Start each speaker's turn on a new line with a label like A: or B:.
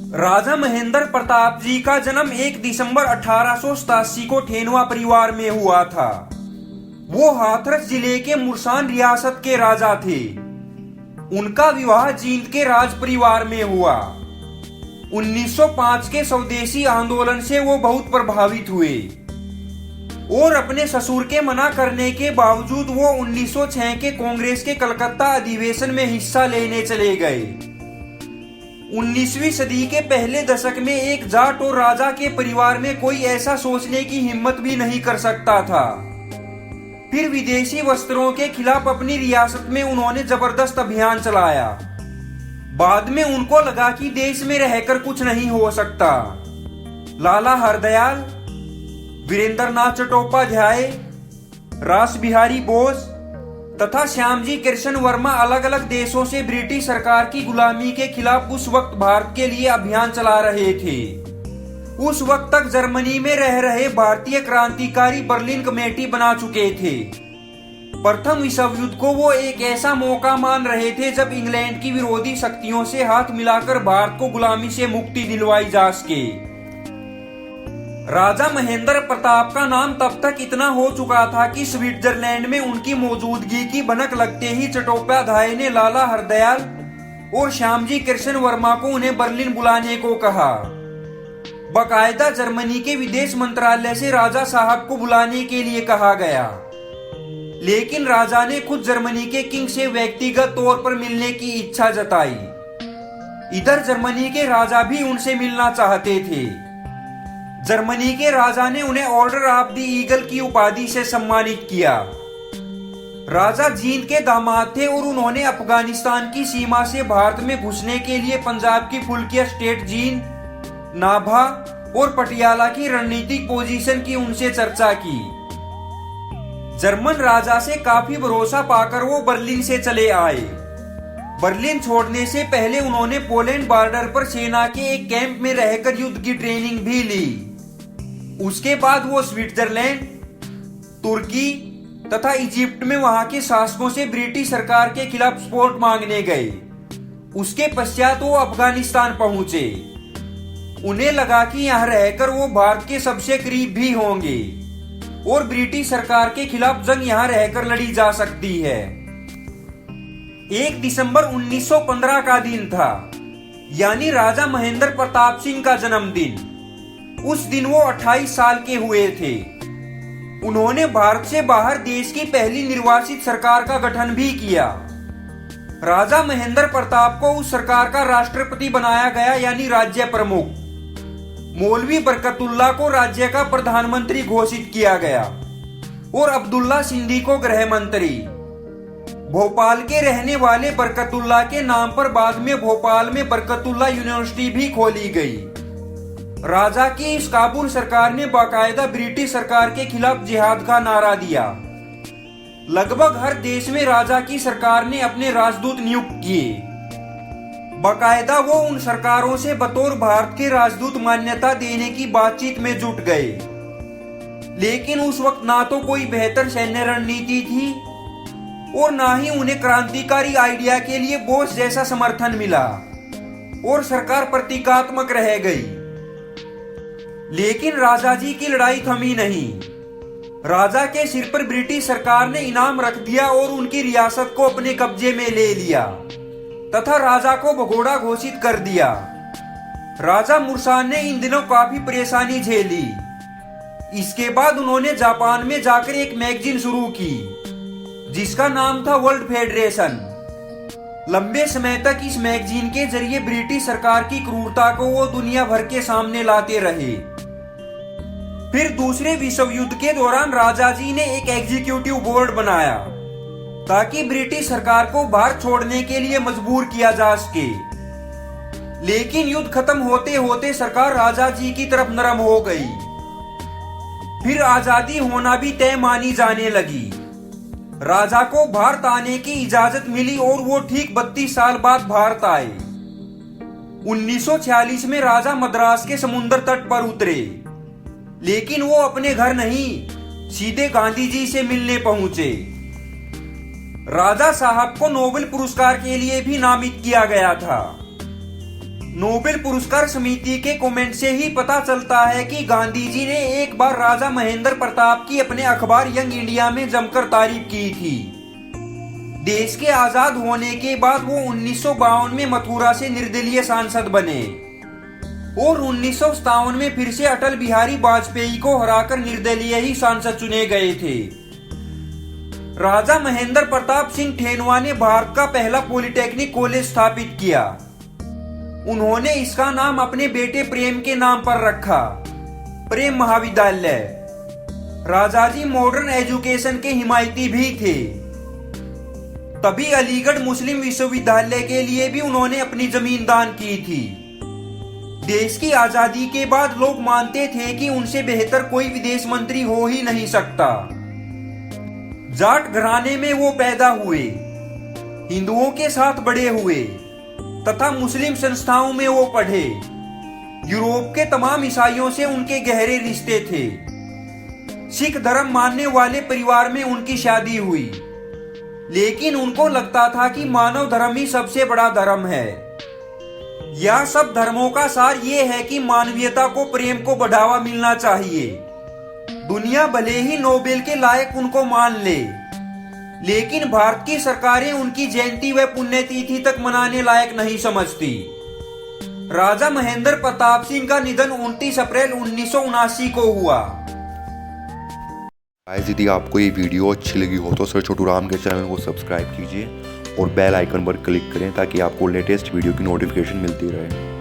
A: राजा महेंद्र प्रताप जी का जन्म 1 दिसंबर 1887 को ठेनवा परिवार में हुआ था। वो हाथरस जिले के मुरसान रियासत के राजा थे। उनका विवाह जींद के राज परिवार में हुआ। 1905 के स्वदेशी आंदोलन से वो बहुत प्रभावित हुए और अपने ससुर के मना करने के बावजूद वो 1906 के कांग्रेस के कलकत्ता अधिवेशन में हिस्सा लेने चले गए। 19वीं सदी के पहले दशक में एक जाट और राजा के परिवार में कोई ऐसा सोचने की हिम्मत भी नहीं कर सकता था। फिर विदेशी वस्त्रों के खिलाफ अपनी रियासत में उन्होंने जबरदस्त अभियान चलाया। बाद में उनको लगा कि देश में रहकर कुछ नहीं हो सकता। लाला हरदयाल, वीरेंद्रनाथ चट्टोपाध्याय, रास बिहारी बोस तथा श्यामजी कृष्ण वर्मा अलग अलग देशों से ब्रिटिश सरकार की गुलामी के खिलाफ उस वक्त भारत के लिए अभियान चला रहे थे। उस वक्त तक जर्मनी में रह रहे भारतीय क्रांतिकारी बर्लिन कमेटी बना चुके थे। प्रथम विश्व युद्ध को वो एक ऐसा मौका मान रहे थे जब इंग्लैंड की विरोधी शक्तियों से हाथ मिलाकर भारत को गुलामी से मुक्ति दिलवाई जा सके। राजा महेंद्र प्रताप का नाम तब तक इतना हो चुका था कि स्विट्जरलैंड में उनकी मौजूदगी की भनक लगते ही चट्टोपाध्याय ने लाला हरदयाल और श्यामजी कृष्ण वर्मा को उन्हें बर्लिन बुलाने को कहा। बाकायदा जर्मनी के विदेश मंत्रालय से राजा साहब को बुलाने के लिए कहा गया, लेकिन राजा ने खुद जर्मनी के किंग से व्यक्तिगत तौर पर मिलने की इच्छा जताई। इधर जर्मनी के राजा भी उनसे मिलना चाहते थे। जर्मनी के राजा ने उन्हें ऑर्डर ऑफ द ईगल की उपाधि से सम्मानित किया। राजा जींद के दामाद थे और उन्होंने अफगानिस्तान की सीमा से भारत में घुसने के लिए पंजाब की फुल्किया स्टेट जींद, नाभा और पटियाला की रणनीतिक पोजीशन की उनसे चर्चा की। जर्मन राजा से काफी भरोसा पाकर वो बर्लिन से चले आए। बर्लिन छोड़ने से पहले उन्होंने पोलैंड बॉर्डर पर सेना के एक कैंप में रहकर युद्ध की ट्रेनिंग भी ली। उसके बाद वो स्विट्जरलैंड, तुर्की तथा इजिप्ट में वहां के शासकों से ब्रिटिश सरकार के खिलाफ सपोर्ट मांगने गए। उसके पश्चात वो अफगानिस्तान पहुंचे। उन्हें लगा कि यहां रहकर वो भारत के सबसे करीब भी होंगे और ब्रिटिश सरकार के खिलाफ जंग यहां रहकर लड़ी जा सकती है। 1 दिसंबर 1915 का दिन था, यानी राजा महेंद्र प्रताप सिंह का जन्मदिन। उस दिन वो 28 साल के हुए थे। उन्होंने भारत से बाहर देश की पहली निर्वाचित सरकार का गठन भी किया। राजा महेंद्र प्रताप को उस सरकार का राष्ट्रपति बनाया गया, यानी राज्य प्रमुख। मौलवी बरकतुल्ला को राज्य का प्रधानमंत्री घोषित किया गया और अब्दुल्ला सिंधी को गृह मंत्री। भोपाल के रहने वाले बरकतुल्ला के नाम पर बाद में भोपाल में बरकतुल्ला यूनिवर्सिटी भी खोली गई। राजा की इस काबुल सरकार ने बाकायदा ब्रिटिश सरकार के खिलाफ जिहाद का नारा दिया। लगभग हर देश में राजा की सरकार ने अपने राजदूत नियुक्त किए। बाकायदा वो उन सरकारों से बतौर भारत के राजदूत मान्यता देने की बातचीत में जुट गए। लेकिन उस वक्त ना तो कोई बेहतर सैन्य रणनीति थी और ना ही उन्हें क्रांतिकारी आइडिया के लिए बोस जैसा समर्थन मिला और सरकार प्रतीकात्मक रह गई। लेकिन राजा जी की लड़ाई थमी नहीं। राजा के सिर पर ब्रिटिश सरकार ने इनाम रख दिया और उनकी रियासत को अपने कब्जे में ले लिया तथा राजा को भगोड़ा घोषित कर दिया। राजा मुरसान ने इन दिनों काफी परेशानी झेली। इसके बाद उन्होंने जापान में जाकर एक मैगजीन शुरू की जिसका नाम था वर्ल्ड फेडरेशन। लंबे समय तक इस मैगजीन के जरिए ब्रिटिश सरकार की क्रूरता को वो दुनिया भर के सामने लाते रहे। फिर दूसरे विश्व युद्ध के दौरान राजा जी ने एक एग्जीक्यूटिव बोर्ड बनाया ताकि ब्रिटिश सरकार को भारत छोड़ने के लिए मजबूर किया जा सके। लेकिन युद्ध खत्म होते होते सरकार राजा जी की तरफ नरम हो गई। फिर आजादी होना भी तय मानी जाने लगी। राजा को भारत आने की इजाजत मिली और वो ठीक 32 साल बाद भारत आए। 1946 में राजा मद्रास के समुद्र तट पर उतरे, लेकिन वो अपने घर नहीं, सीधे गांधी जी से मिलने पहुंचे। राजा साहब को नोबेल पुरस्कार के लिए भी नामित किया गया था। नोबेल पुरस्कार समिति के कमेंट से ही पता चलता है कि गांधी जी ने एक बार राजा महेंद्र प्रताप की अपने अखबार यंग इंडिया में जमकर तारीफ की थी। देश के आजाद होने के बाद वो 1952 में मथुरा से निर्दलीय सांसद बने और 1957 में फिर से अटल बिहारी वाजपेयी को हराकर निर्दलीय ही सांसद चुने गए थे। राजा महेंद्र प्रताप सिंह ठेनवा ने भारत का पहला पॉलिटेक्निक कॉलेज स्थापित किया। उन्होंने इसका नाम अपने बेटे प्रेम के नाम पर रखा, प्रेम महाविद्यालय। राजाजी मॉडर्न एजुकेशन के हिमायती भी थे। तभी अलीगढ़ मुस्लिम विश्वविद्यालय के लिए भी उन्होंने अपनी जमीन दान की थी। देश की आजादी के बाद लोग मानते थे कि उनसे बेहतर कोई विदेश मंत्री हो ही नहीं सकता। जाट घराने में वो पैदा हुए, हिंदुओं के साथ बड़े हुए तथा मुस्लिम संस्थाओं में वो पढ़े। यूरोप के तमाम ईसाइयों से उनके गहरे रिश्ते थे। सिख धर्म मानने वाले परिवार में उनकी शादी हुई, लेकिन उनको लगता था कि मानव धर्म ही सबसे बड़ा धर्म है। यह सब धर्मों का सार ये है कि मानवीयता को, प्रेम को बढ़ावा मिलना चाहिए। दुनिया भले ही नोबेल के लायक उनको मान ले, लेकिन भारत की सरकारें उनकी जयंती व पुण्यतिथि तक मनाने लायक नहीं समझती। राजा महेंद्र प्रताप सिंह का निधन 29 अप्रैल 1979 को हुआ।
B: यदि आपको ये वीडियो अच्छी लगी हो तो सर छोटू राम के चैनल को सब्सक्राइब कीजिए और बेल आइकन पर क्लिक करें ताकि आपको लेटेस्ट वीडियो की नोटिफिकेशन मिलती रहे।